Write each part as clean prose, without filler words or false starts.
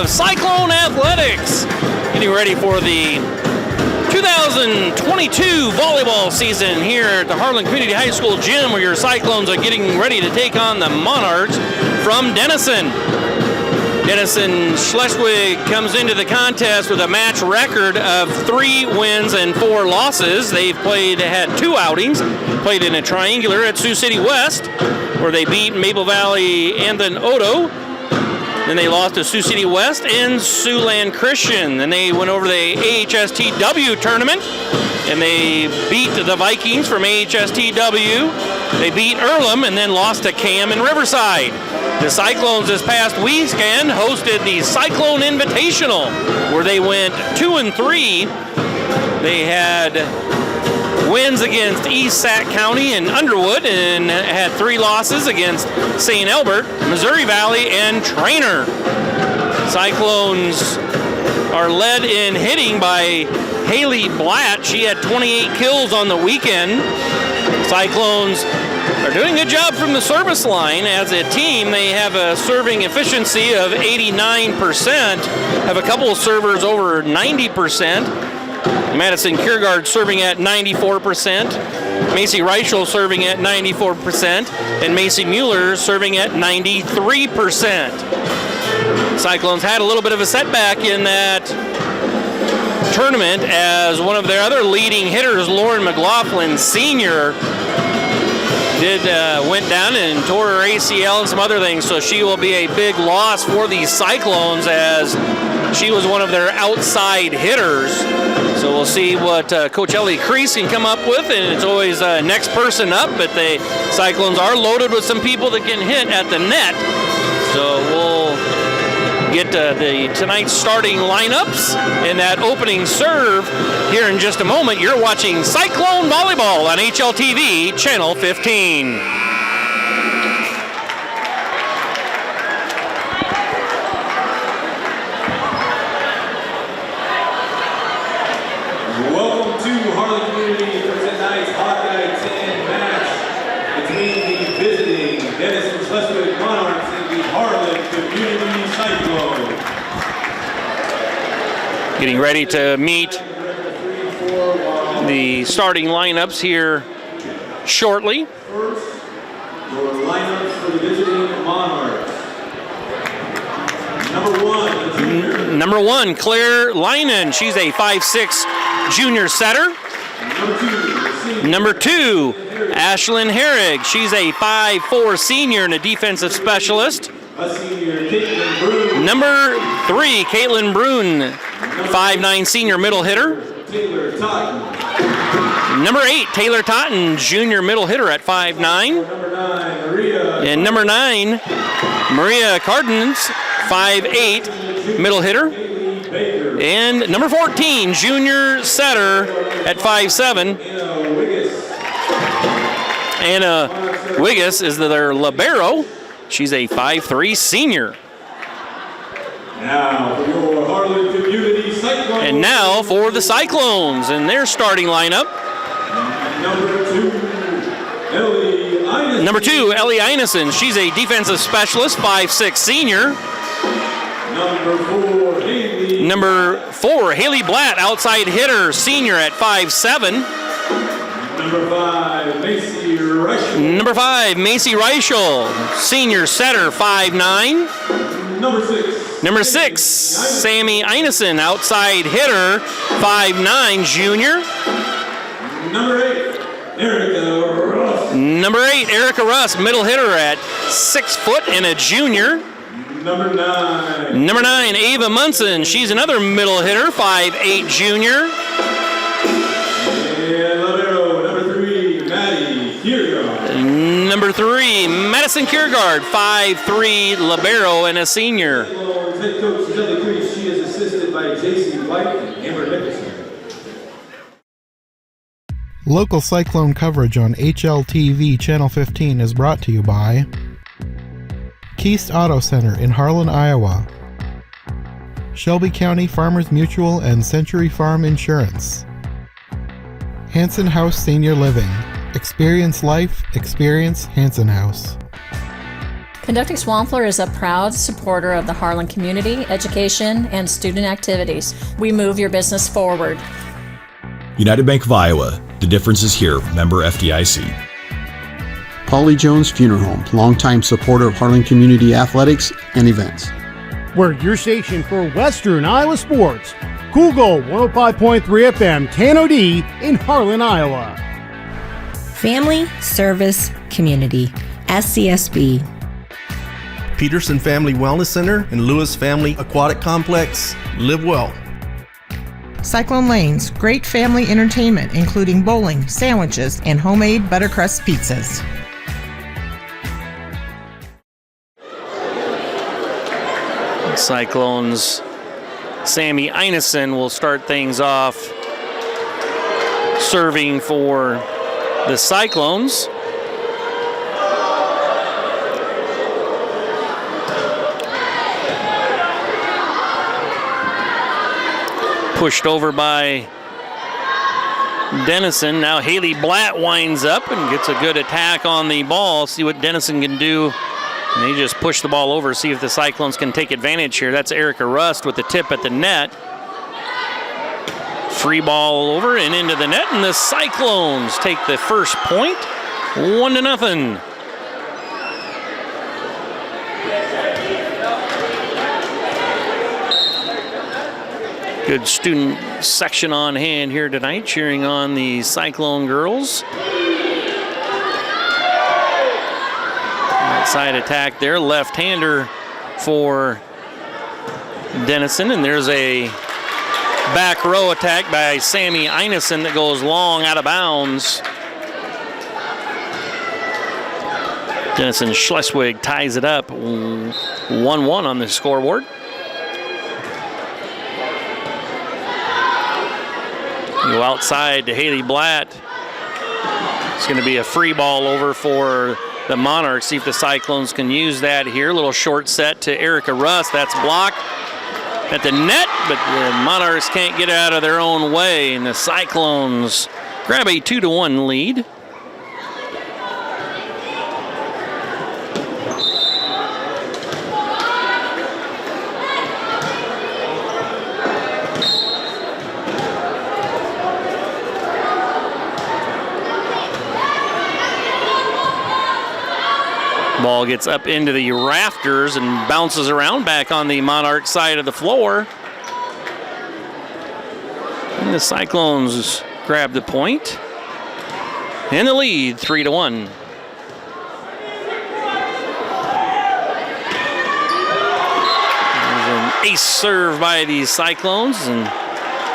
of Cyclone Athletics. Getting ready for the 2022 volleyball season here at the Harlan Community High School gym, where your Cyclones are getting ready to take on the Monarchs from Denison. Denison Schleswig comes into the contest with a match record of 3 wins and 4 losses. They've had 2 outings, played in a triangular at Sioux City West, where they beat Maple Valley and then Odo. Then they lost to Sioux City West and Siouxland Christian. Then they went over the AHSTW tournament, and they beat the Vikings from AHSTW. They beat Earlham and then lost to Cam in Riverside. The Cyclones this past weekend hosted the Cyclone Invitational, where they went 2-3. They had wins against East Sac County and Underwood, and had 3 losses against St. Albert, Missouri Valley, and Trainer. Cyclones are led in hitting by Haley Blatt. She had 28 kills on the weekend. Cyclones are doing a good job from the service line. As a team, they have a serving efficiency of 89%, have a couple of servers over 90%. Madison Kiergaard serving at 94%, Macy Reichel serving at 94%, and Macy Mueller serving at 93%. Cyclones had a little bit of a setback in that tournament, as one of their other leading hitters, Lauren McLaughlin Sr., went down and tore her ACL and some other things, so she will be a big loss for the Cyclones, as she was one of their outside hitters. So we'll see what Coach Ellie Crease can come up with, and it's always next person up, but the Cyclones are loaded with some people that can hit at the net. So we'll get tonight's starting lineups and that opening serve here in just a moment. You're watching Cyclone Volleyball on HLTV, Channel 15. Welcome to Harlan Community for tonight's Hawkeye 10 match between the visiting Denison Schleswig Monarchs and the Harlan Community Cyclone. Getting ready to meet the starting lineups here shortly. First, your lineups for the visiting Monarchs. Number 1, Claire Linen. She's a 5'6" junior setter. Number 2, Ashlyn Herrig. She's a 5'4" senior and a defensive specialist. Number 3, Caitlin Brune, 5'9" senior middle hitter. Number 8, Taylor Totten, junior middle hitter at 5'9". And number 9, Maria Cardens, 5'8", middle hitter. And number 14, junior setter at 5'7". Anna Wiggis is their libero. She's a 5'3" senior. Now for your Harlan Community Cyclones. And now for the Cyclones and their starting lineup. Number 2, Ellie Einesen. She's a defensive specialist, 5'6" senior. Number 4, Haley Blatt, outside hitter, senior at 5'7". Number 5, Macy Reichel, senior setter, 5'9". Number 6, Sammy Einesen, outside hitter, 5'9", junior. Number 8, Erica Russ, middle hitter at 6 foot and a junior. Number 9, Ava Munson. She's another middle hitter, 5'8", junior. And libero, number 3, Maddie Kiergaard. Number 3, Madison Kiergaard, 5'3", libero and a senior. Head coach Ellie Crease. She is assisted by J.C. White and Amber Nicholson. Local Cyclone coverage on HLTV Channel 15 is brought to you by Keast Auto Center in Harlan, Iowa, Shelby County Farmers Mutual and Century Farm Insurance, Hanson House Senior Living. Experience life, experience Hanson House. Conducting Swampler is a proud supporter of the Harlan community, education, and student activities. We move your business forward. United Bank of Iowa. The difference is here. Member FDIC. Polly Jones Funeral Home, longtime supporter of Harlan Community Athletics and events. We're your station for Western Iowa sports. Google 105.3 FM KNOD in Harlan, Iowa. Family Service Community, SCSB. Peterson Family Wellness Center and Lewis Family Aquatic Complex. Live well. Cyclone Lanes, great family entertainment, including bowling, sandwiches, and homemade buttercrust pizzas. Cyclones' Sammy Einison will start things off serving for the Cyclones. Pushed over by Denison. Now Haley Blatt winds up and gets a good attack on the ball. See what Denison can do. And they just push the ball over, see if the Cyclones can take advantage here. That's Erica Rust with the tip at the net. Free ball over and into the net, and the Cyclones take the first point, 1-0. Good student section on hand here tonight, cheering on the Cyclone girls. Outside attack there, left-hander for Denison, and there's a back row attack by Sammy Einison that goes long out of bounds. Denison Schleswig ties it up, 1-1 on the scoreboard. Go outside to Haley Blatt. It's going to be a free ball over for the Monarchs. See if the Cyclones can use that here. A little short set to Erica Rust. That's blocked at the net, but the Monarchs can't get out of their own way, and the Cyclones grab a 2-1 lead. Ball gets up into the rafters and bounces around back on the Monarch side of the floor. And the Cyclones grab the point. And the lead, 3-1. There's an ace serve by the Cyclones, and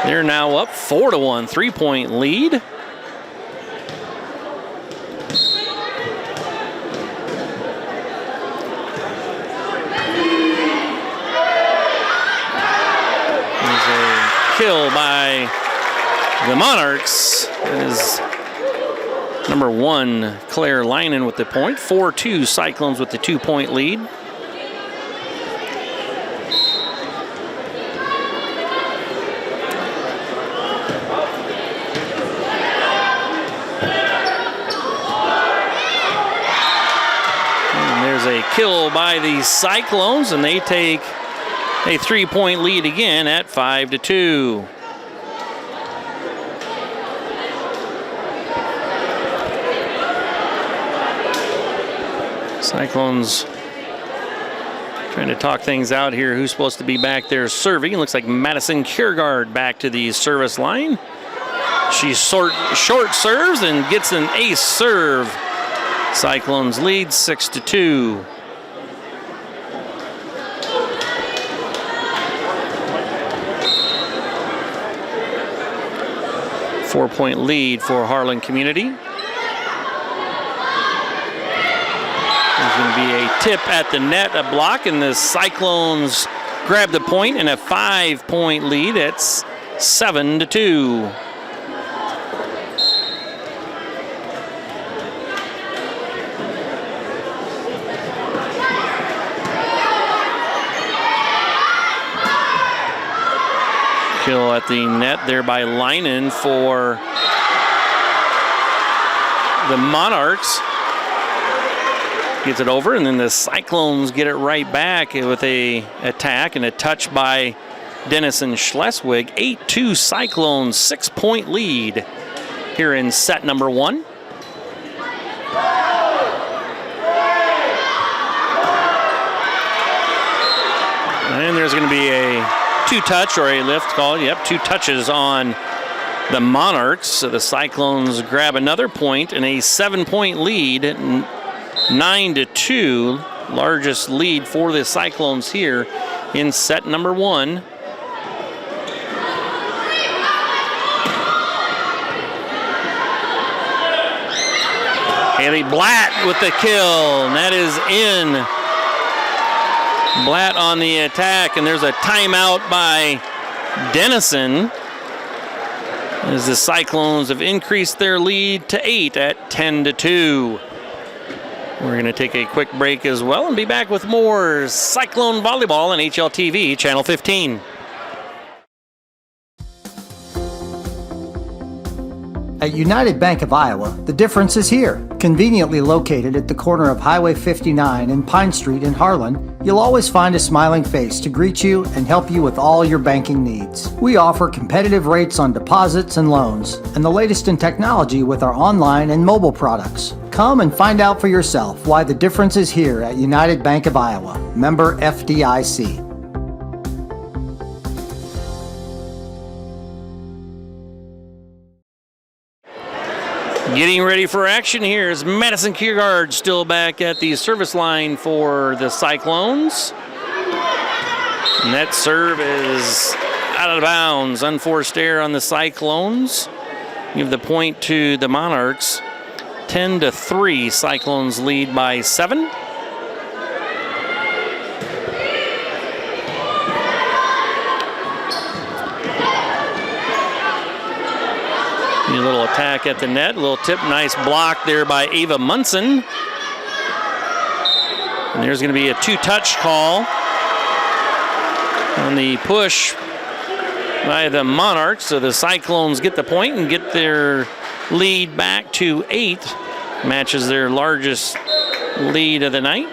they're now up 4-1, 3-point lead. Kill by the Monarchs is number 1, Claire Linen with the point. 4-2 Cyclones with the 2-point lead. And there's a kill by the Cyclones, and they take a 3-point lead again at 5-2. Cyclones trying to talk things out here. Who's supposed to be back there serving? It looks like Madison Kiergaard back to the service line. She short serves and gets an ace serve. Cyclones lead 6-2. Four-point lead for Harlan Community. There's going to be a tip at the net, a block, and the Cyclones grab the point and a 5-point lead. It's 7-2. Kill at the net there by Linen for the Monarchs. Gets it over, and then the Cyclones get it right back with a attack and a touch by Denison Schleswig. 8-2 Cyclones, 6-point lead here in set number 1. And there's going to be a 2-touch or a lift call. Yep, 2 touches on the Monarchs. So the Cyclones grab another point and a 7-point lead. 9-2, largest lead for the Cyclones here in set number 1. Haley Blatt with the kill, and that is in. Blatt on the attack, and there's a timeout by Denison as the Cyclones have increased their lead to 8 at 10-2. We're going to take a quick break as well and be back with more Cyclone Volleyball on HLTV, Channel 15. At United Bank of Iowa, the difference is here. Conveniently located at the corner of Highway 59 and Pine Street in Harlan, you'll always find a smiling face to greet you and help you with all your banking needs. We offer competitive rates on deposits and loans, and the latest in technology with our online and mobile products. Come and find out for yourself why the difference is here at United Bank of Iowa. Member FDIC. Getting ready for action here is Madison Kiergaard still back at the service line for the Cyclones. Net serve is out of bounds. Unforced error on the Cyclones. Give the point to the Monarchs. 10-3, Cyclones lead by 7. A little attack at the net, a little tip, nice block there by Ava Munson. And there's going to be a 2-touch call on the push by the Monarchs. So the Cyclones get the point and get their lead back to 8. Matches their largest lead of the night.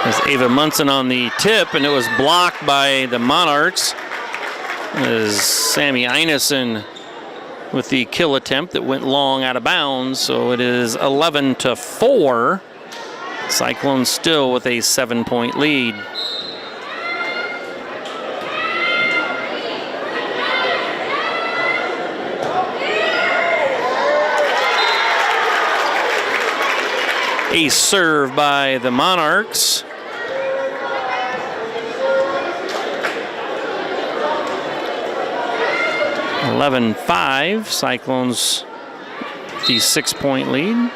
There's Ava Munson on the tip, and it was blocked by the Monarchs. As Sammy Einison with the kill attempt that went long out of bounds. So it is 11-4. Cyclones still with a 7-point lead. A serve by the Monarchs. (11-5), Cyclones the 6-point lead.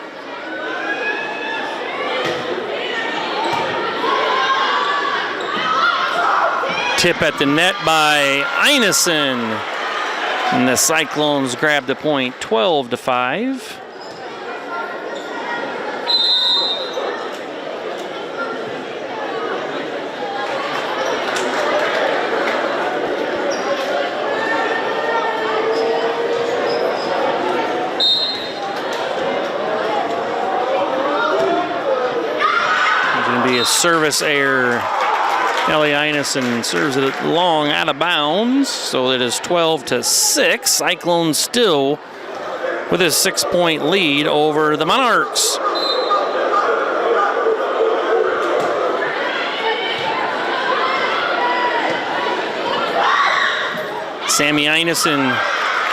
Tip at the net by Einison, and the Cyclones grab the point, 12-5. A service error. Ellie Einison serves it long out of bounds, so it is 12-6. Cyclones still with a 6-point lead over the Monarchs. Sammy Einison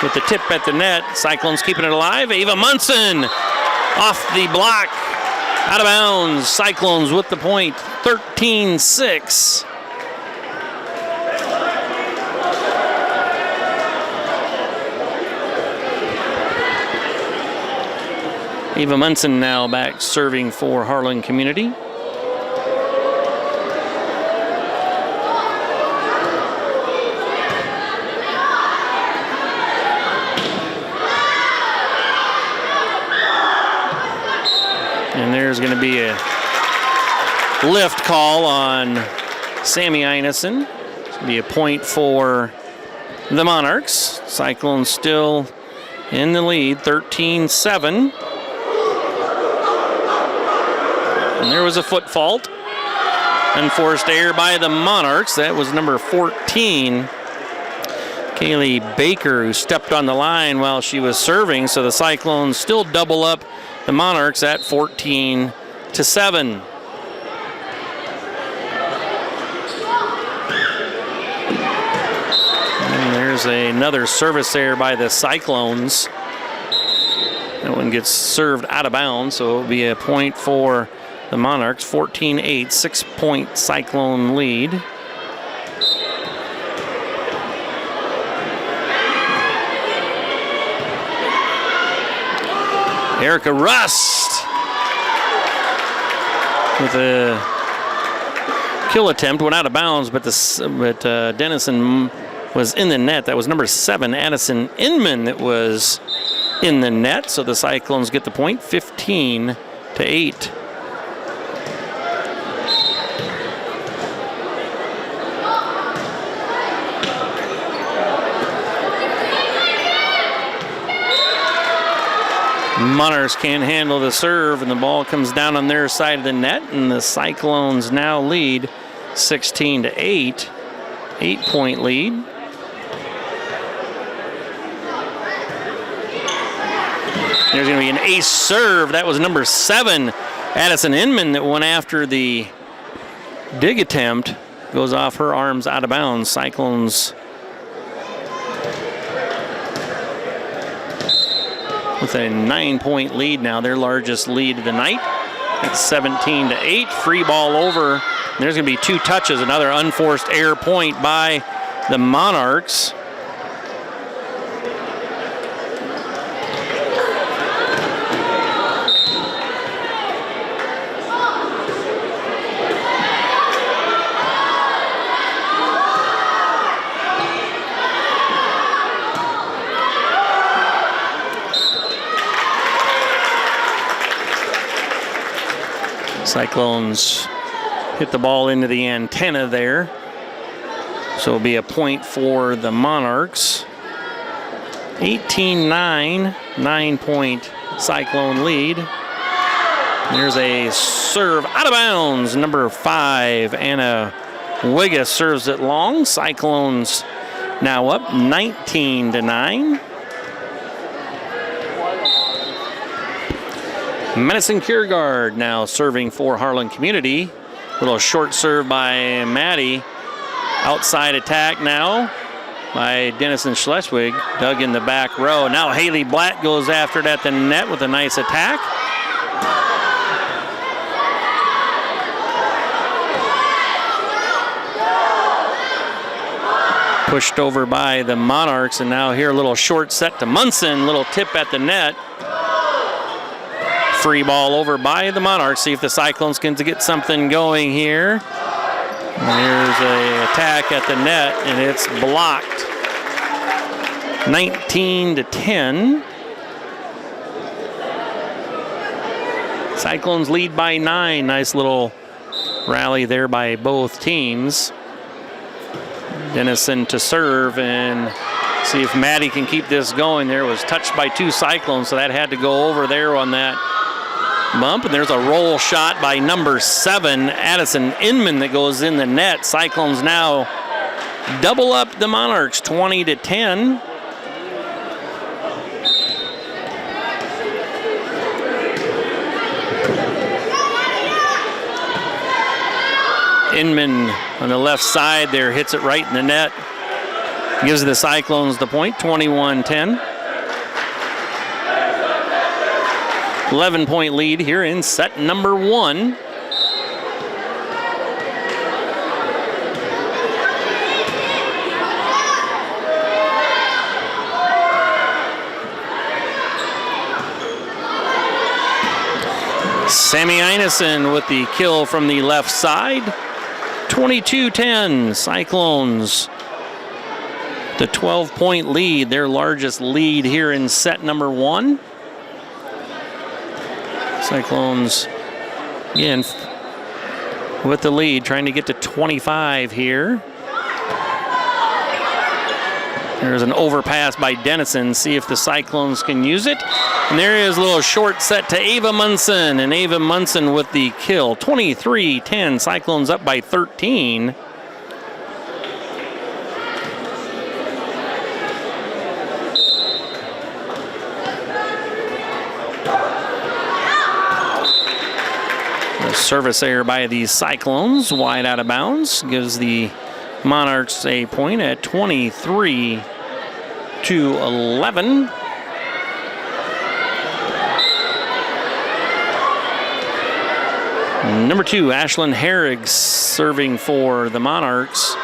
with the tip at the net. Cyclones keeping it alive. Ava Munson off the block. Out of bounds, Cyclones with the point, 13-6. Eva Munson now back serving for Harlan Community. And there's going to be a lift call on Sammy Einison. It's going to be a point for the Monarchs. Cyclones still in the lead, 13-7. And there was a foot fault. Unforced error by the Monarchs. That was number 14, Kaylee Baker, who stepped on the line while she was serving. So the Cyclones still double up the Monarchs at 14-7. And there's another service error by the Cyclones. That one gets served out of bounds, so it'll be a point for the Monarchs. 14-8, 6-point Cyclone lead. Erica Rust with a kill attempt, went out of bounds, but Denison was in the net. That was number 7, Addison Inman, that was in the net. So the Cyclones get the point, 15-8. Monarchs can't handle the serve, and the ball comes down on their side of the net, and the Cyclones now lead 16-8, 8-point lead. There's going to be an ace serve. That was number 7, Addison Inman, that went after the dig attempt. Goes off her arms out of bounds. Cyclones with a 9-point lead now, their largest lead of the night. It's 17-8. Free ball over. There's going to be 2 touches. Another unforced error point by the Monarchs. Cyclones hit the ball into the antenna there. So it'll be a point for the Monarchs. 18-9, 9-point Cyclone lead. There's a serve out of bounds. Number 5, Anna Wiga serves it long. Cyclones now up 19-9. Madison Kiergaard now serving for Harlan Community. Little short serve by Maddie. Outside attack now by Denison Schleswig. Dug in the back row. Now Haley Blatt goes after it at the net with a nice attack. Pushed over by the Monarchs, and now here a little short set to Munson. Little tip at the net. Free ball over by the Monarchs. See if the Cyclones can get something going here. And here's an attack at the net, and it's blocked. 19-10. Cyclones lead by 9. Nice little rally there by both teams. Denison to serve and see if Maddie can keep this going. There was touched by 2 Cyclones, so that had to go over there on that bump. And there's a roll shot by number 7, Addison Inman, that goes in the net. Cyclones now double up the Monarchs, 20-10. Inman on the left side there hits it right in the net. Gives the Cyclones the point, 21-10. 11-point lead here in set number 1. Sammy Einison with the kill from the left side. 22-10, Cyclones. The 12-point lead, their largest lead here in set number 1. Cyclones, again, with the lead, trying to get to 25 here. There's an overpass by Denison. See if the Cyclones can use it. And there is a little short set to Ava Munson. And Ava Munson with the kill. 23-10. Cyclones up by 13. The service error by the Cyclones. Wide out of bounds. Gives the Monarchs a point at 23-11. Number 2, Ashlyn Herrig serving for the Monarchs.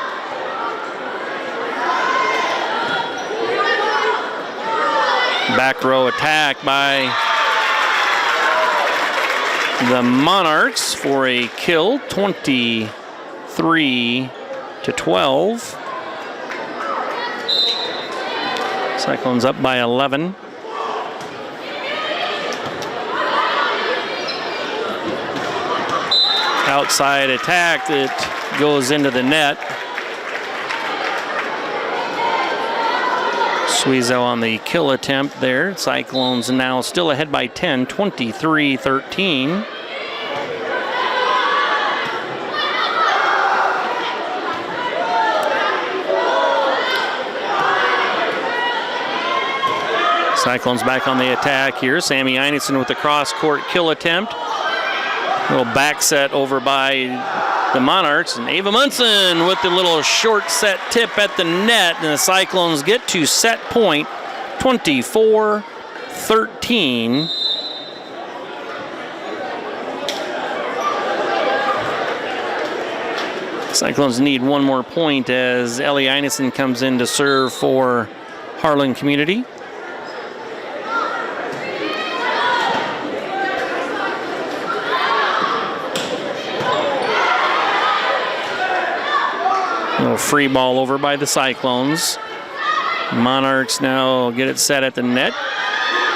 Back row attack by the Monarchs for a kill, 23-12. Cyclones up by 11. Outside attack that goes into the net. Suizo on the kill attempt there. Cyclones now still ahead by 10, 23-13. Cyclones back on the attack here. Sammy Einison with the cross-court kill attempt. Little back set over by the Monarchs. And Ava Munson with the little short set tip at the net. And the Cyclones get to set point, 24-13. Cyclones need one more point as Ellie Einison comes in to serve for Harlan Community. Little free ball over by the Cyclones. Monarchs now get it set at the net.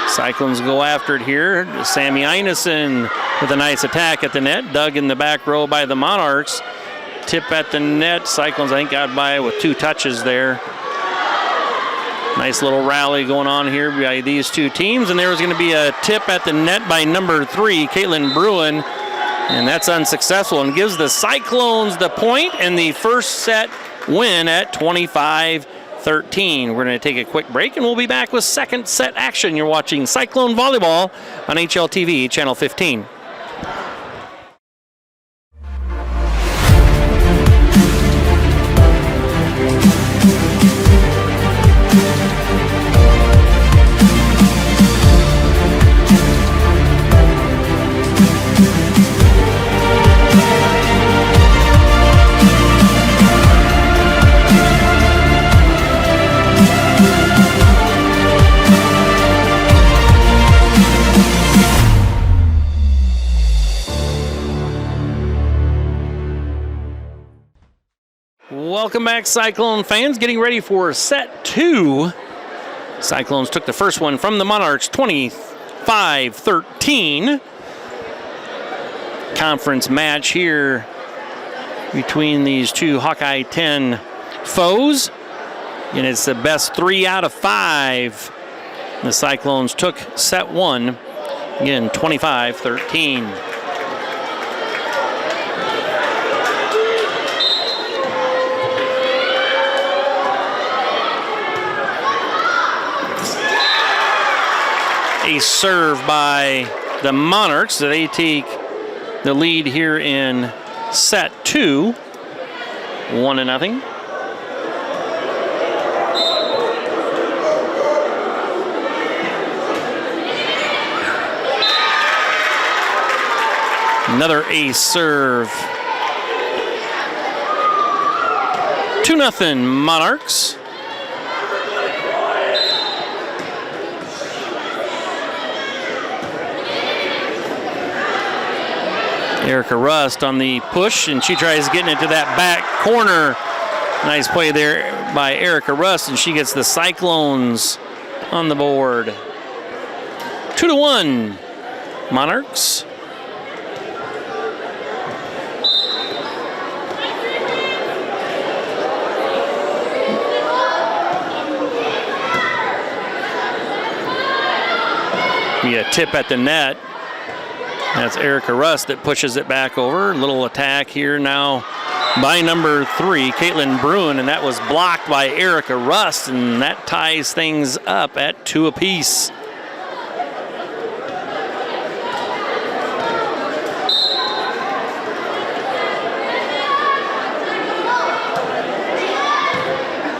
Cyclones go after it here. Sammy Einison with a nice attack at the net. Dug in the back row by the Monarchs. Tip at the net. Cyclones, I think, got by with 2 touches there. Nice little rally going on here by these two teams. And there was going to be a tip at the net by number 3, Caitlin Bruin. And that's unsuccessful and gives the Cyclones the point and the first set win at 25-13. We're going to take a quick break and we'll be back with second set action. You're watching Cyclone Volleyball on HLTV, Channel 15. Welcome back, Cyclone fans. Getting ready for set 2. Cyclones took the first one from the Monarchs, 25-13. Conference match here between these two Hawkeye 10 foes. And it's the best 3 out of 5. The Cyclones took set 1, again, 25-13. A serve by the Monarchs. They take the lead here in set 2, 1-0. Another ace serve. 2-0 Monarchs. Erica Rust on the push, and she tries getting it to that back corner. Nice play there by Erica Rust, and she gets the Cyclones on the board. 2-1 Monarchs. Be a tip at the net. That's Erica Rust that pushes it back over. Little attack here now by number 3, Caitlin Bruin, and that was blocked by Erica Rust, and that ties things up at 2 apiece.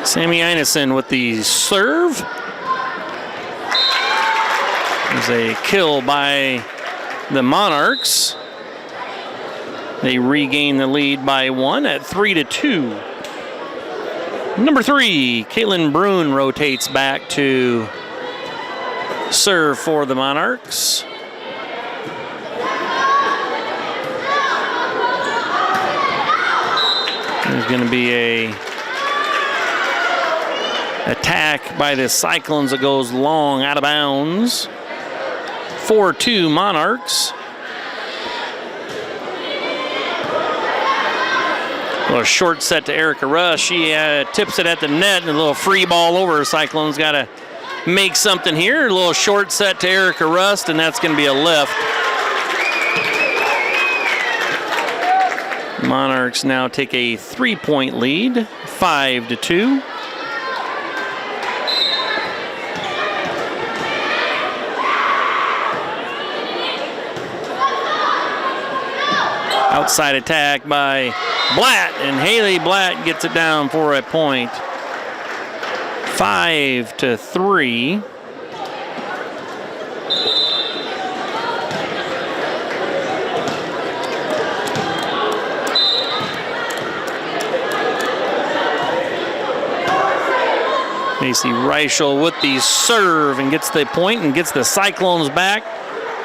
Sammy Einison with the serve. There's a kill by the Monarchs. They regain the lead by 1 at 3-2. Number 3, Caitlin Bruin rotates back to serve for the Monarchs. There's going to be a attack by the Cyclones that goes long out of bounds. 4-2 Monarchs. A little short set to Erica Rush. She tips it at the net, and a little free ball over. Cyclones got to make something here. A little short set to Erica Rust, and that's going to be a lift. Monarchs now take a 3-point lead, 5-2. Outside attack by Blatt, and Haley Blatt gets it down for a point. 5-3. Macy Reichel with the serve and gets the point and gets the Cyclones back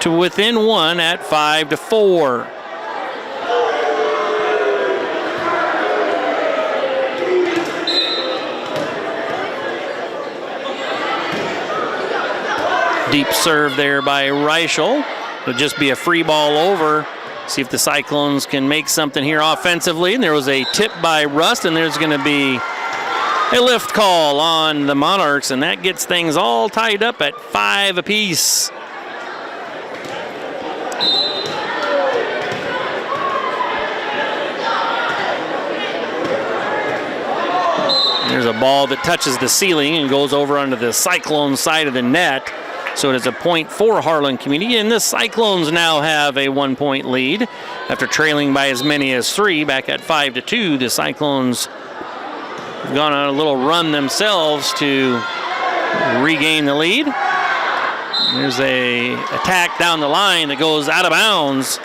to within 1 at 5-4. Deep serve there by Reichel. It'll just be a free ball over. See if the Cyclones can make something here offensively. And there was a tip by Rust, and there's going to be a lift call on the Monarchs, and that gets things all tied up at 5 apiece. There's a ball that touches the ceiling and goes over onto the Cyclone side of the net. So it is a point for Harlan Community, and the Cyclones now have a 1-point lead after trailing by as many as 3. Back at 5-2, the Cyclones have gone on a little run themselves to regain the lead. There's a attack down the line that goes out of bounds.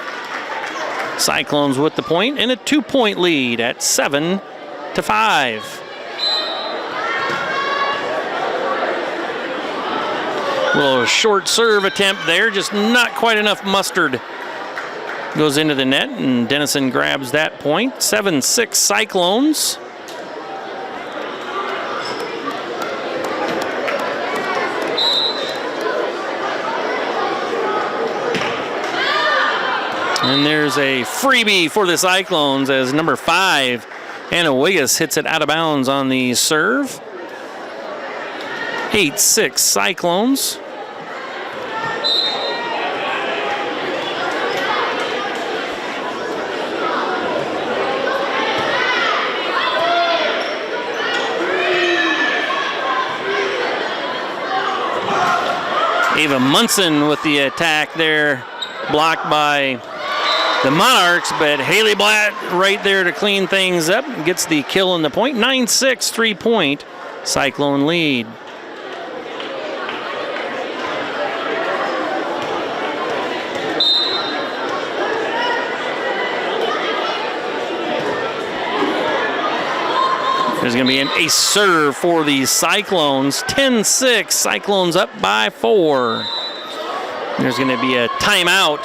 Cyclones with the point and a 2-point lead at 7-5. Little short serve attempt there, just not quite enough mustard. Goes into the net, and Denison grabs that point. 7-6 Cyclones. And there's a freebie for the Cyclones as number 5, Anna Wiggis, hits it out of bounds on the serve. 8-6 Cyclones. Ava Munson with the attack there, blocked by the Monarchs, but Haley Blatt right there to clean things up, gets the kill and the point. 9-6, 3-point Cyclone lead. There's going to be an ace serve for the Cyclones. 10-6, Cyclones up by 4. There's going to be a timeout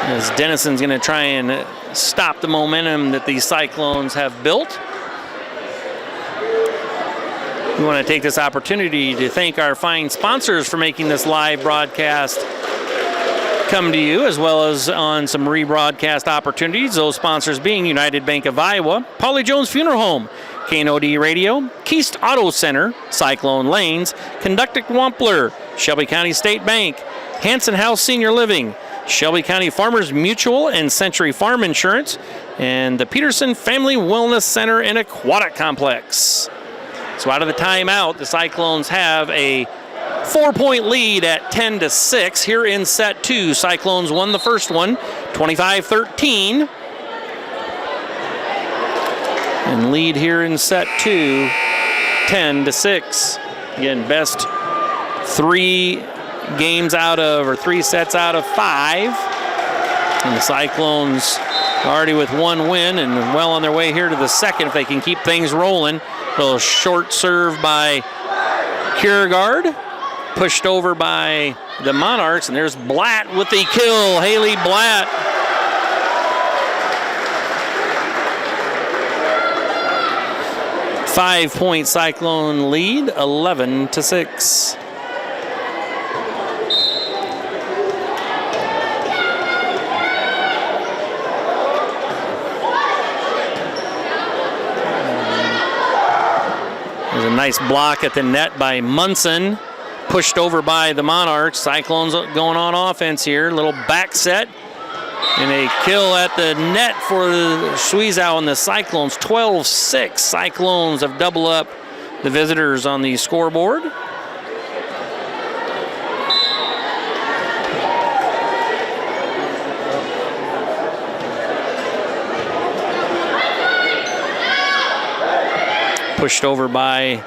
as Denison's going to try and stop the momentum that these Cyclones have built. We want to take this opportunity to thank our fine sponsors for making this live broadcast come to you, as well as on some rebroadcast opportunities. Those sponsors being United Bank of Iowa, Polly Jones Funeral Home, KNOD Radio, Keast Auto Center, Cyclone Lanes, Conductic Wampler, Shelby County State Bank, Hanson House Senior Living, Shelby County Farmers Mutual and Century Farm Insurance, and the Peterson Family Wellness Center and Aquatic Complex. So out of the timeout, the Cyclones have a 4-point lead at 10-6 here in set 2. Cyclones won the first one, 25-13. And lead here in set 2, 10-6. Again, best 3 sets out of 5. And the Cyclones already with 1 win and well on their way here to the second if they can keep things rolling. A little short serve by Kiergaard, pushed over by the Monarchs, and there's Blatt with the kill. Haley Blatt. Five-point Cyclone lead, 11-6. There's a nice block at the net by Munson. Pushed over by the Monarchs. Cyclones going on offense here. Little back set. And a kill at the net for Suizhou and the Cyclones. 12-6. Cyclones have doubled up the visitors on the scoreboard. Pushed over by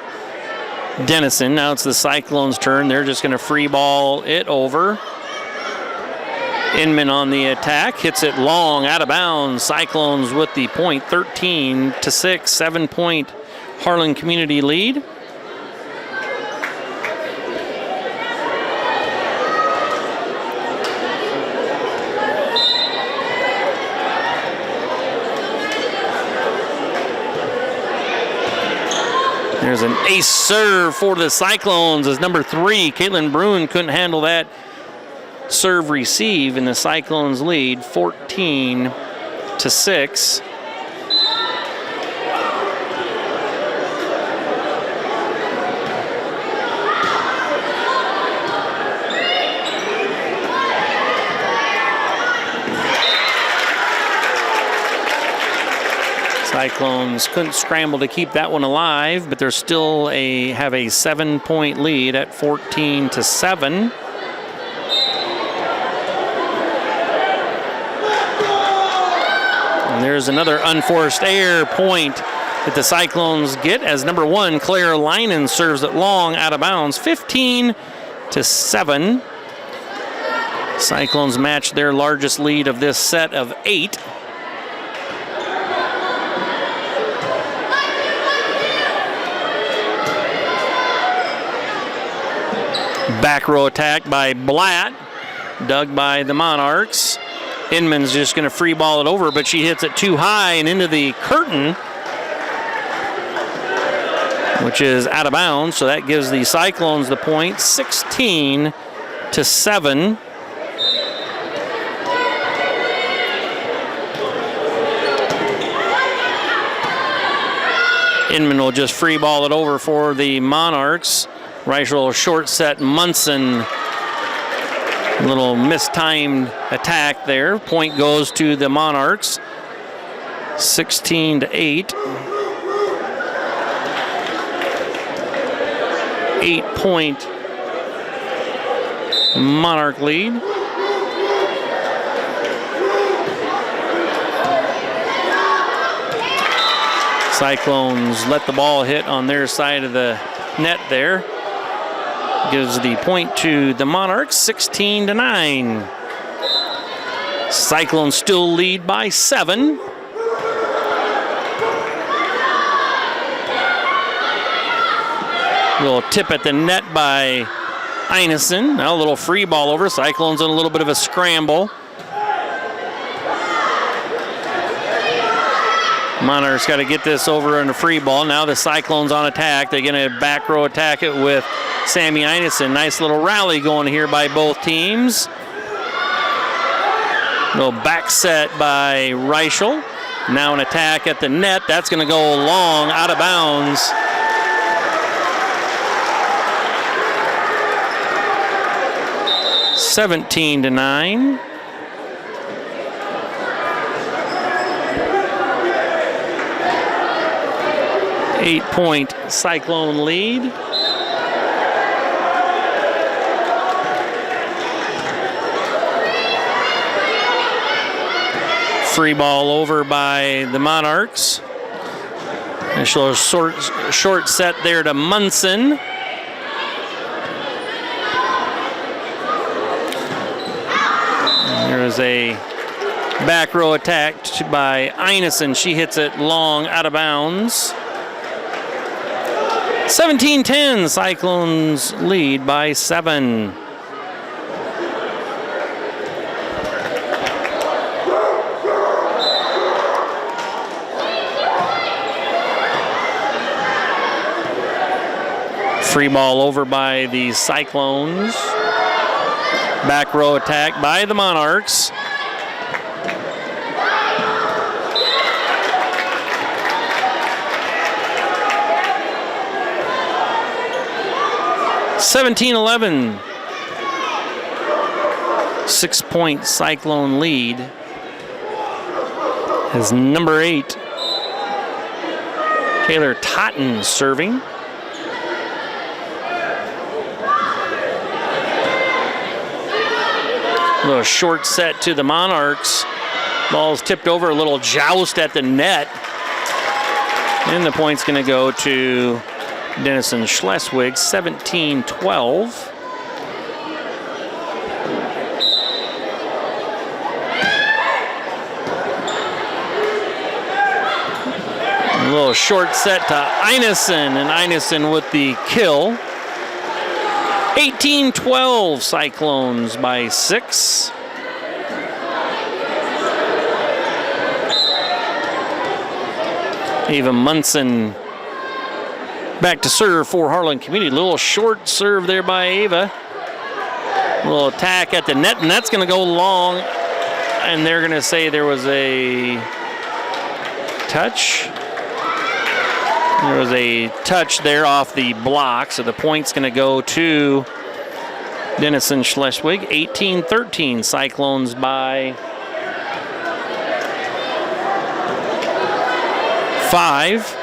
Denison. Now it's the Cyclones' turn. They're just going to free ball it over. Inman on the attack. Hits it long, out of bounds. Cyclones with the point, 13-6. 7-point Harlan Community lead. There's an ace serve for the Cyclones as number 3, Caitlin Bruin, couldn't handle that serve receive, and the Cyclones lead 14-6. Cyclones couldn't scramble to keep that one alive, but they're still have a 7-point lead at 14-7. And there's another unforced error point that the Cyclones get as number 1, Claire Linen, serves it long, out of bounds, 15-7. Cyclones match their largest lead of this set of 8. Back row attack by Blatt, dug by the Monarchs. Inman's just going to free ball it over, but she hits it too high and into the curtain, which is out of bounds, so that gives the Cyclones the point, 16-7. Inman will just free ball it over for the Monarchs. Reichel short set Munson. A little mistimed attack there. Point goes to the Monarchs. 16-8. 8-point Monarch lead. Cyclones let the ball hit on their side of the net there. Gives the point to the Monarchs, 16-9. Cyclones still lead by 7. Little tip at the net by Einesen. Now a little free ball over. Cyclones in a little bit of a scramble. Monarchs got to get this over in a free ball. Now the Cyclones on attack. They're going to back row attack it with Sammy Einesen. Nice little rally going here by both teams. Little back set by Reichel. Now an attack at the net. That's going to go long, out of bounds. (17-9). Eight-point Cyclone lead. Free ball over by the Monarchs. Initial short set there to Munson. There's a back row attack by Denison. She hits it long, out of bounds. 17-10, Cyclones lead by 7. Free ball over by the Cyclones. Back row attack by the Monarchs. (17-11). 6-point Cyclone lead. As number 8, Taylor Totten serving. A little short set to the Monarchs. Ball's tipped over, a little joust at the net. And the point's going to go to Denison Schleswig, 17-12. A little short set to Denison, and Denison with the kill. 18-12, Cyclones by 6. Ava Munson back to serve for Harlan Community. A little short serve there by Ava. A little attack at the net, and that's going to go long. And they're going to say there was a touch. There was a touch there off the block, so the point's going to go to Denison Schleswig. 18-13, Cyclones by 5.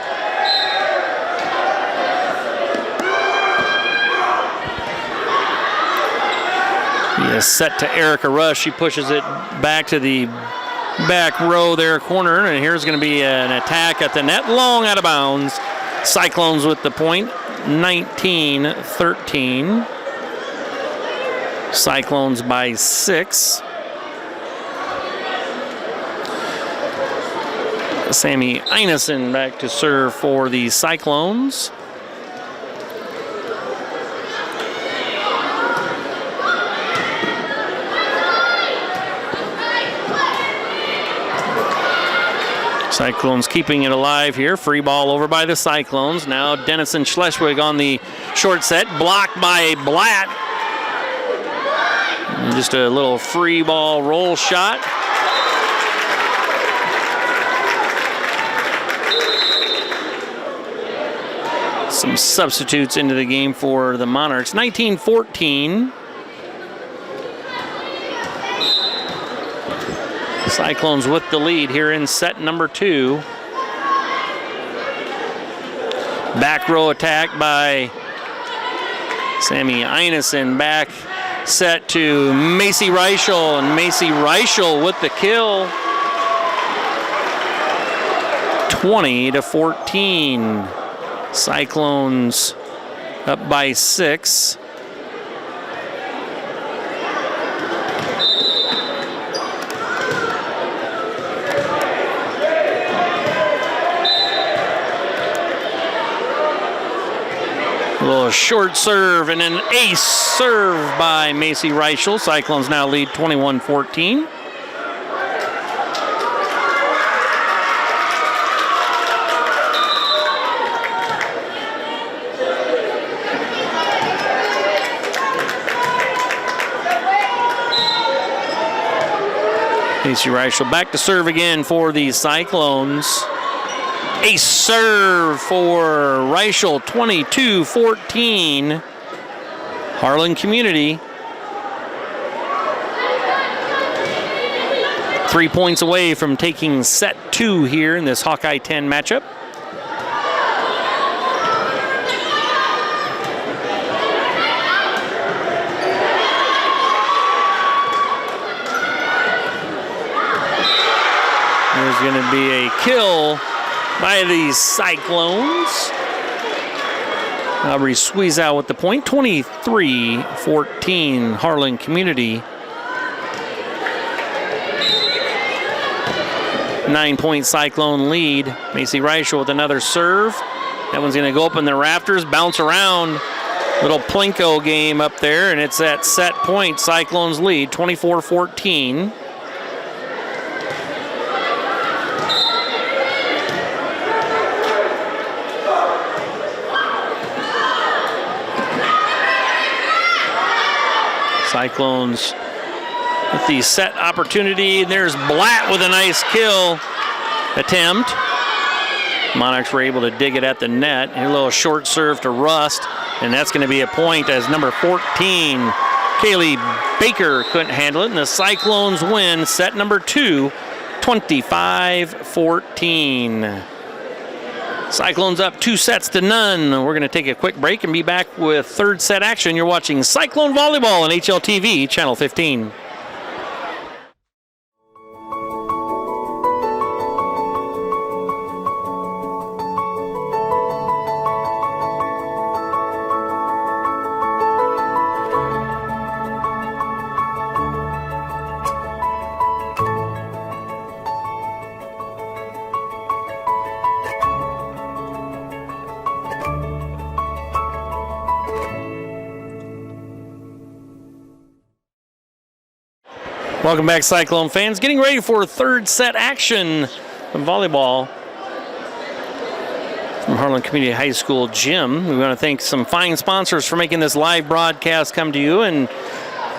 Set to Erica Rush. She pushes it back to the back row there, corner, and here's going to be an attack at the net, long out of bounds. Cyclones with the point, 19-13. Cyclones by 6. Sammy Denison back to serve for the Cyclones. Cyclones keeping it alive here. Free ball over by the Cyclones. Now Denison Schleswig on the short set. Blocked by Blatt. And just a little free ball roll shot. Some substitutes into the game for the Monarchs. 19-14. Cyclones with the lead here in set number 2. Back row attack by Sammy Denison. Back set to Macy Reichel, and Macy Reichel with the kill. 20-14. Cyclones up by 6. A little short serve and an ace serve by Macy Reichel. Cyclones now lead 21-14. Casey Reichel back to serve again for the Cyclones. A serve for Reichel, 22-14. Harlan Community 3 points away from taking set 2 here in this Hawkeye 10 matchup. There's going to be a kill by the Cyclones. Aubrey Squeezow with the point, 23-14 Harlan Community. 9-point Cyclone lead. Macy Reichel with another serve. That one's going to go up in the rafters, bounce around. Little Plinko game up there, and it's at set point. Cyclones lead, 24-14. Cyclones with the set opportunity. There's Blatt with a nice kill attempt. Monarchs were able to dig it at the net. A little short serve to Rust, and that's going to be a point as number 14, Kaylee Baker, couldn't handle it. And the Cyclones win set number 2, 25-14. Cyclones up 2-0. We're going to take a quick break and be back with third set action. You're watching Cyclone Volleyball on HLTV, Channel 15. Welcome back, Cyclone fans. Getting ready for third set action of volleyball from Harlan Community High School gym. We want to thank some fine sponsors for making this live broadcast come to you, and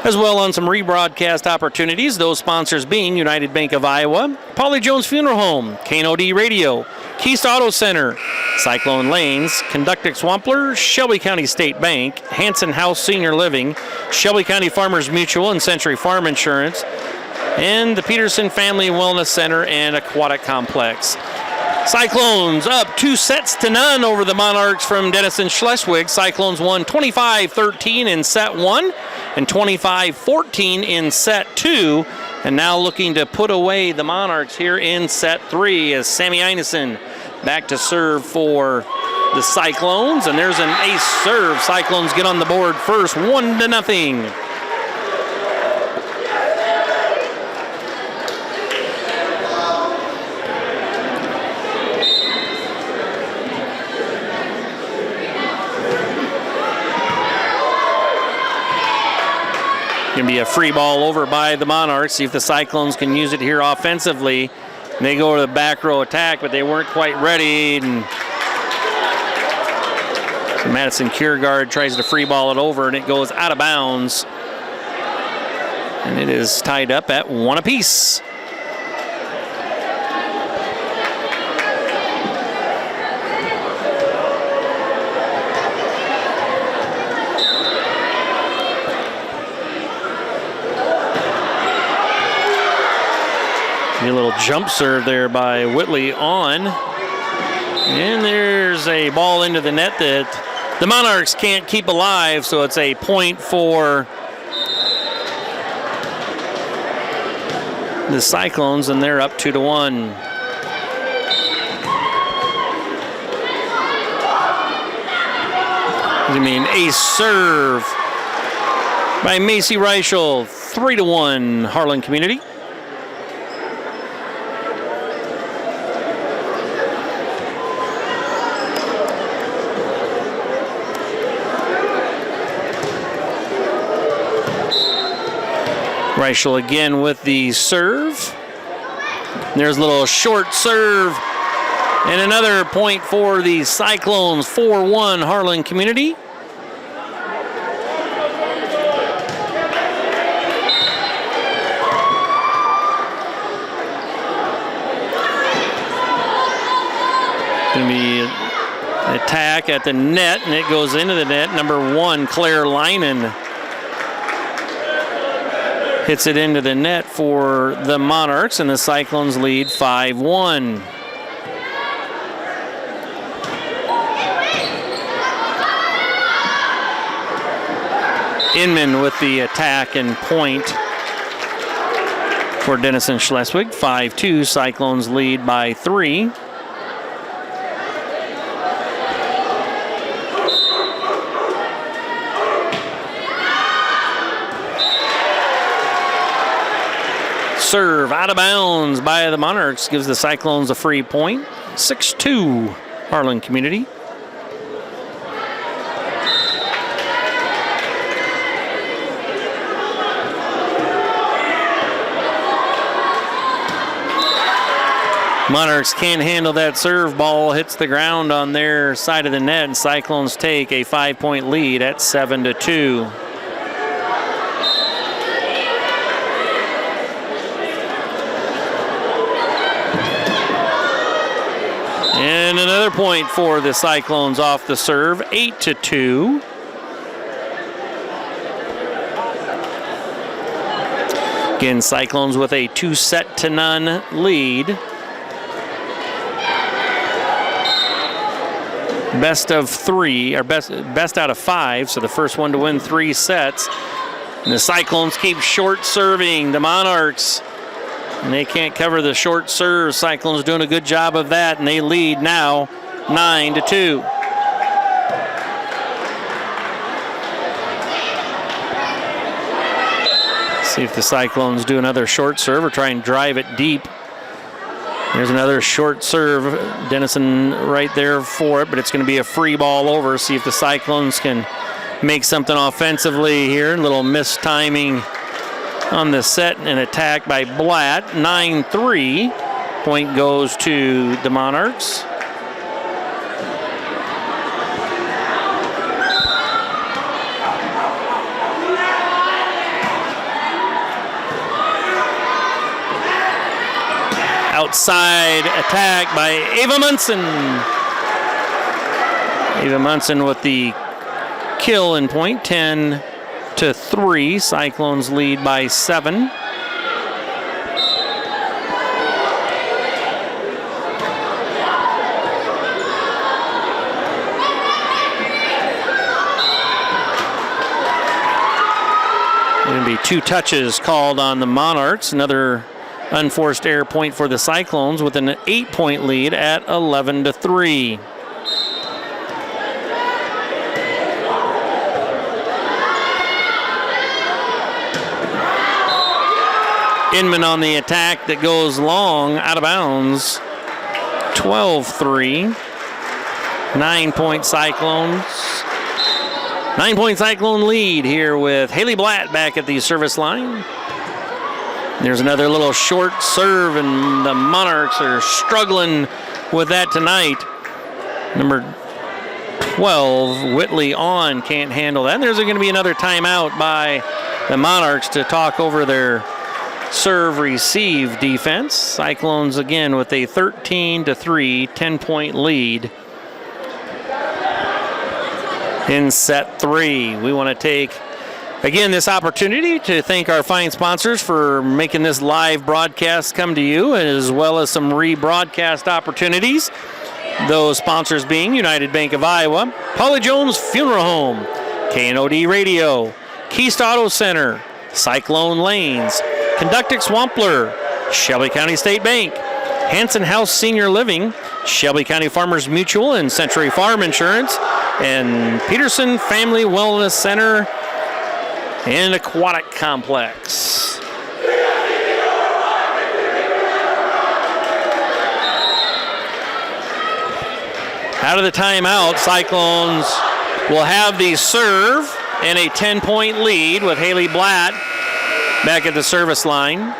as well on some rebroadcast opportunities. Those sponsors being United Bank of Iowa, Polly Jones Funeral Home, KNOD Radio, Keast Auto Center, Cyclone Lanes, Conductix Wampler, Shelby County State Bank, Hanson House Senior Living, Shelby County Farmers Mutual and Century Farm Insurance, and the Peterson Family Wellness Center and Aquatic Complex. Cyclones up 2-0 over the Monarchs from Denison Schleswig. Cyclones won 25-13 in set 1 and 25-14 in set 2. And now looking to put away the Monarchs here in set 3 as Sammy Einesen back to serve for the Cyclones. And there's an ace serve. Cyclones get on the board first, 1-0. Going to be a free ball over by the Monarchs. See if the Cyclones can use it here offensively. And they go to the back row attack, but they weren't quite ready. And so Madison Kiergaard tries to free ball it over, and it goes out of bounds. And it is tied up at 1 apiece. A little jump serve there by Whitley on. And there's a ball into the net that the Monarchs can't keep alive, so it's a point for the Cyclones, and they're up 2-1. I mean, ace serve by Macy Reichel, 3-1 Harlan Community. Reichel again with the serve. There's a little short serve. And another point for the Cyclones, 4-1 Harlan Community. Attack at the net, and it goes into the net. Number 1, Claire Linen, hits it into the net for the Monarchs, and the Cyclones lead 5-1. Inman with the attack and point for Denison Schleswig. 5-2, Cyclones lead by 3. Serve out of bounds by the Monarchs gives the Cyclones a free point. 6-2, Harlan Community. Monarchs can't handle that serve. Ball hits the ground on their side of the net, and Cyclones take a 5-point lead at 7-2. And another point for the Cyclones off the serve, 8-2. Again, Cyclones with a 2-0 lead. Best of 3, or best out of 5, so the first one to win 3 sets. And the Cyclones keep short serving the Monarchs. And they can't cover the short serve. Cyclones doing a good job of that, and they lead now 9-2. See if the Cyclones do another short serve or try and drive it deep. There's another short serve. Denison right there for it, but it's going to be a free ball over. See if the Cyclones can make something offensively here. A little mistiming on the set and attack by Blatt. 9-3. Point goes to the Monarchs. Outside attack by Ava Munson. Ava Munson with the kill and point. 10-3. Cyclones lead by 7. Going to be 2 touches called on the Monarchs. Another unforced error point for the Cyclones with an 8-point lead at 11-3. Inman on the attack that goes long, out of bounds. 12-3. 9-point Cyclones. 9-point Cyclone lead here with Haley Blatt back at the service line. There's another little short serve, and the Monarchs are struggling with that tonight. Number 12, Whitley on, can't handle that. And there's going to be another timeout by the Monarchs to talk over their serve-receive defense. Cyclones again with a 13-3, 10-point lead in set 3. We want to take, again, this opportunity to thank our fine sponsors for making this live broadcast come to you, as well as some rebroadcast opportunities. Those sponsors being United Bank of Iowa, Polly Jones Funeral Home, KNOD Radio, Keist Auto Center, Cyclone Lanes, Conductix Wampler, Shelby County State Bank, Hanson House Senior Living, Shelby County Farmers Mutual and Century Farm Insurance, and Peterson Family Wellness Center and Aquatic Complex. Out of the timeout, Cyclones will have the serve and a 10-point lead with Haley Blatt back at the service line.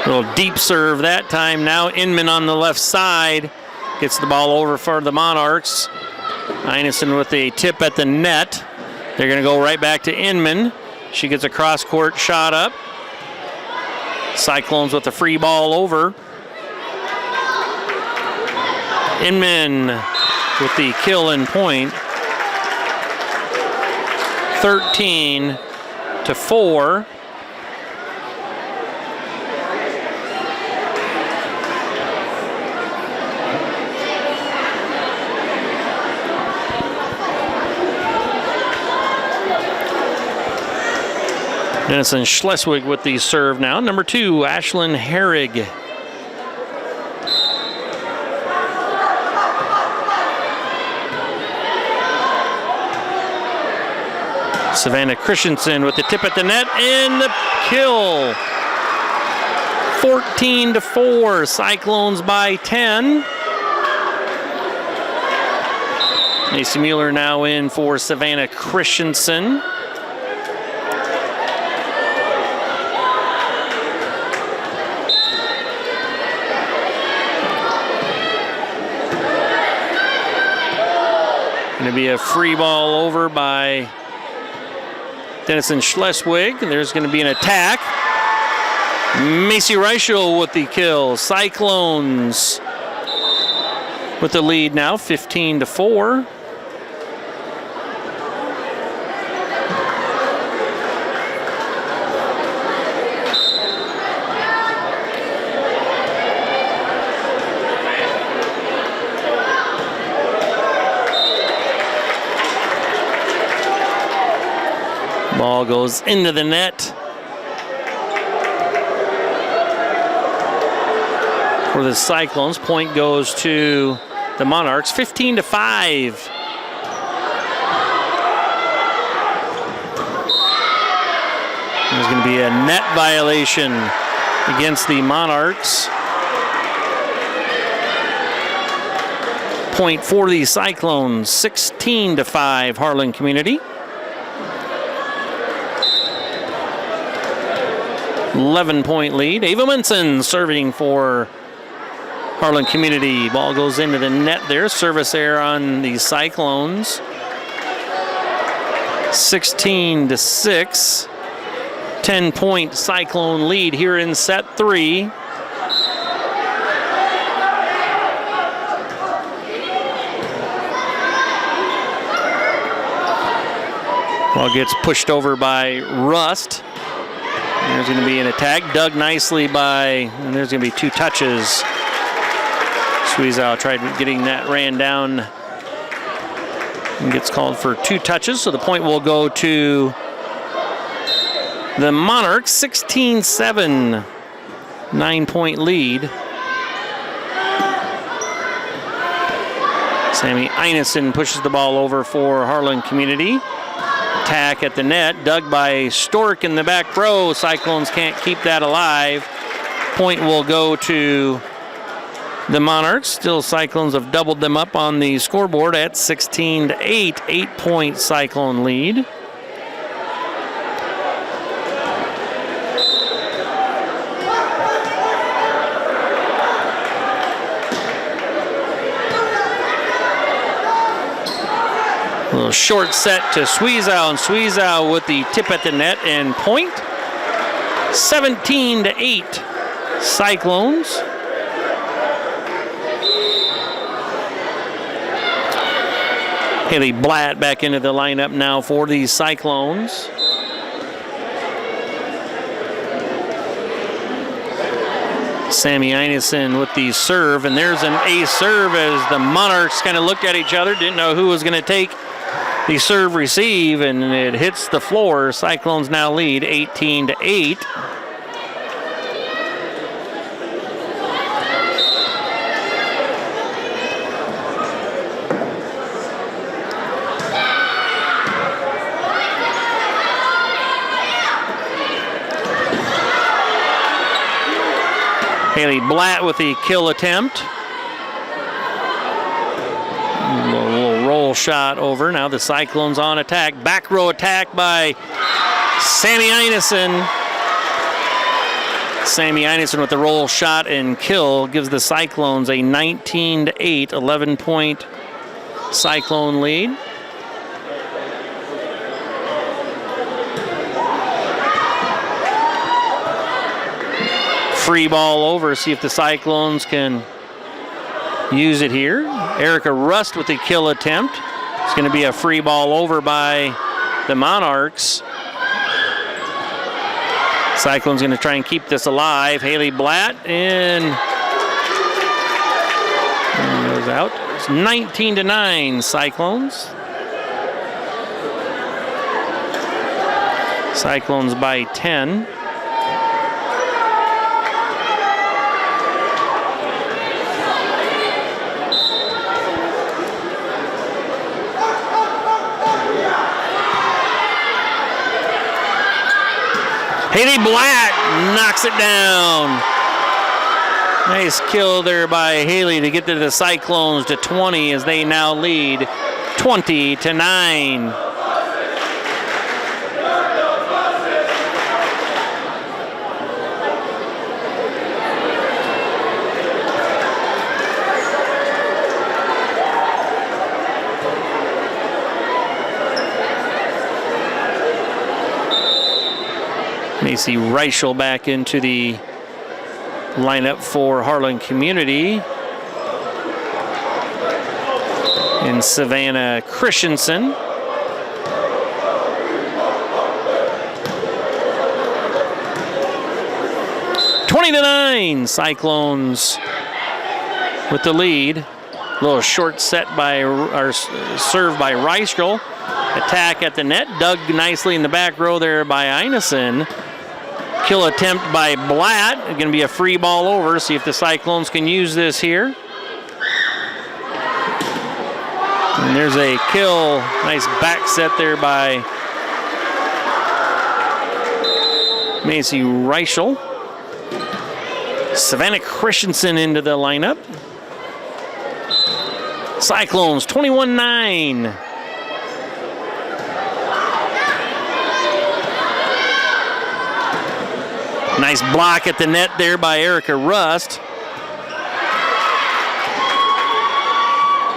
Little deep serve that time. Now Inman on the left side gets the ball over for the Monarchs. Denison with a tip at the net. They're going to go right back to Inman. She gets a cross-court shot up. Cyclones with the free ball over. Inman with the kill and point. 13-4. Denison Schleswig with the serve now. Number 2, Ashlyn Herrig. Savannah Christensen with the tip at the net and the kill. 14-4, Cyclones by 10. Macy Mueller now in for Savannah Christensen. Going to be a free ball over by Denison Schleswig. There's going to be an attack. Macy Reichel with the kill. Cyclones with the lead now, 15-4. Ball goes into the net for the Cyclones. Point goes to the Monarchs, 15-5. There's going to be a net violation against the Monarchs. Point for the Cyclones, 16-5, Harlan Community. 11-point lead. Ava Munson serving for Harlan Community. Ball goes into the net there. Service error on the Cyclones. 16-6. 10-point Cyclone lead here in set 3. Ball gets pushed over by Rust. There's going to be an attack. Dug nicely by, and there's going to be 2 touches. Squeezow tried getting that ran down and gets called for 2 touches. So the point will go to the Monarchs, 16-7. 9-point lead. Sammy Einison pushes the ball over for Harlan Community. Attack at the net, dug by Stork in the back row. Cyclones can't keep that alive. Point will go to the Monarchs. Still, Cyclones have doubled them up on the scoreboard at 16-8. 8-point Cyclone lead. A little short set to Squeezow, and Squeezow with the tip at the net and point. 17-8, Cyclones. Haley Blatt back into the lineup now for the Cyclones. Sammy Einison with the serve, and there's an ace serve as the Monarchs kind of looked at each other, didn't know who was going to take the serve receive, and it hits the floor. Cyclones now lead 18-8. Haley Blatt with the kill attempt. A little roll shot over. Now the Cyclones on attack. Back row attack by Sammy Einison. Sammy Einison with the roll shot and kill gives the Cyclones a 19-8, 11-point Cyclone lead. Free ball over, see if the Cyclones can use it here. Erica Rust with the kill attempt. It's going to be a free ball over by the Monarchs. Cyclones going to try and keep this alive. Haley Blatt and goes out. It's 19-9 Cyclones. Cyclones by 10. Haley Blatt knocks it down. Nice kill there by Haley to get to the Cyclones to 20 as they now lead 20-9. Macy Reichel back into the lineup for Harlan Community. And Savannah Christensen. (20-9) Cyclones with the lead. A little short set by, or serve by Reichel. Attack at the net, dug nicely in the back row there by Einison. Kill attempt by Blatt. Going to be a free ball over. See if the Cyclones can use this here. And there's a kill. Nice back set there by Macy Reichel. Savannah Christensen into the lineup. Cyclones 21-9. Nice block at the net there by Erica Rust.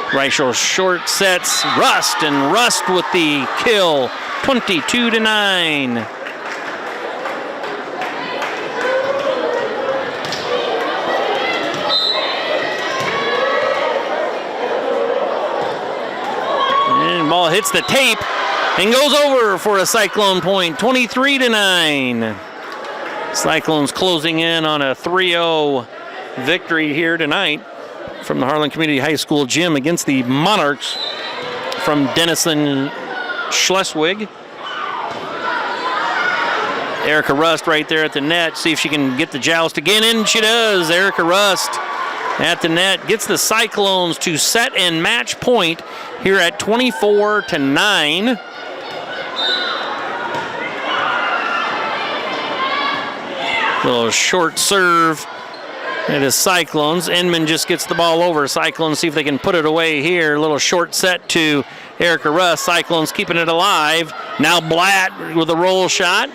Reichel short sets Rust, and Rust with the kill, 22-9. And ball hits the tape and goes over for a Cyclone point, 23-9. Cyclones closing in on a 3-0 victory here tonight from the Harlan Community High School gym against the Monarchs from Denison, Schleswig. Erica Rust right there at the net. See if she can get the joust again, and she does. Erica Rust at the net gets the Cyclones to set and match point here at 24-9. Little short serve. It is Cyclones. Inman just gets the ball over. Cyclones see if they can put it away here. Little short set to Erica Rust. Cyclones keeping it alive. Now Blatt with a roll shot.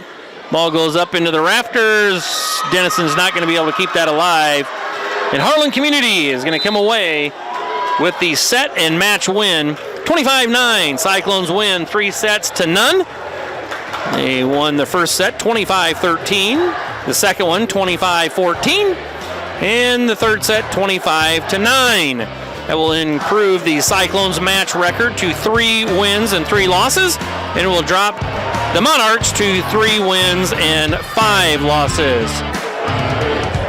Ball goes up into the rafters. Denison's not going to be able to keep that alive. And Harlan Community is going to come away with the set and match win. 25-9. Cyclones win 3-0. They won the first set 25-13. The second one, 25-14, and the third set, 25-9. That will improve the Cyclones' match record to 3 wins and 3 losses, and it will drop the Monarchs to 3 wins and 5 losses.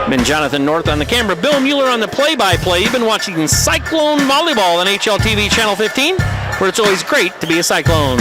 Been Jonathan North on the camera, Bill Mueller on the play-by-play. You've been watching Cyclone Volleyball on HLTV Channel 15, where it's always great to be a Cyclone.